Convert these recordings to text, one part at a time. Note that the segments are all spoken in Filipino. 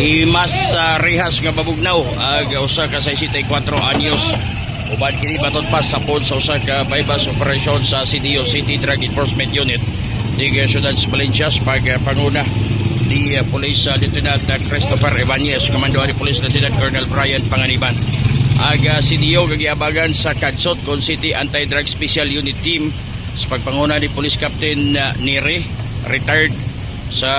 Imas rehas nga babugnaw usa ka 64 anyos uban kini baton pa sa pod sa usa ka bypass operation sa CDO City Drug Enforcement Unit di Ciudad Valencias panguna di Police Lieutenant Christopher Ibanez, Komando ni Police Lieutenant Colonel Brian Panganiban. CDO gagiabagan sa Cadsot Con City Anti-Drug Special Unit Team sa pagpanguna ni Police Captain Nere, retired sa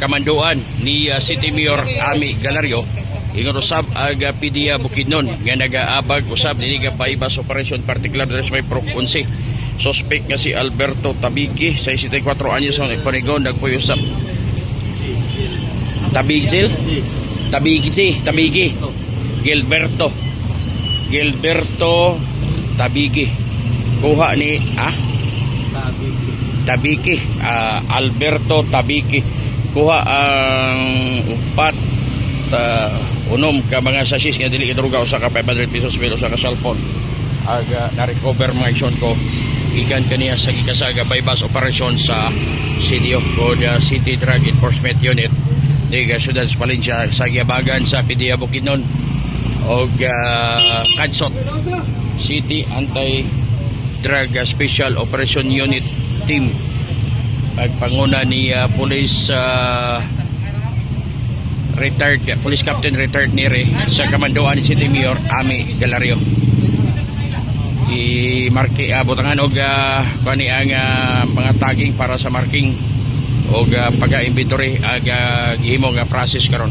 kamandoan ni City Mayor Ami Galario. Ingon usab aga PDEA Bukidnon nga nagaabag usab dili ka bypass operation particular sa may Pro 11. Suspect nga si Alberto Tabiki, 64 anyos ang panigon nagpuyo usab. Tabigi. Gilberto Tabigi. Kuha ni Tabiki, Alberto Tabiki. Kuha ang upat unom ka mga sasis nga dili idruga usa ka 500 pesos bill usa ka cellphone. Aga na-recover mga ison ko ikan kaniya sa gikasaga bypass operation sa CDO City Drug Enforcement Unit di Ciudad Valencia sa giabagan sa PDEA Bukidnon o Cadsot City Anti-Drug Special Operation Unit Team pagpanguna ni Police Police Captain retired Nere sa kamandoan ni City Mayor Ami Galario. I-marki butangan og kani ang mga tagging para sa marking og pag-inventory gihimo nga process karon.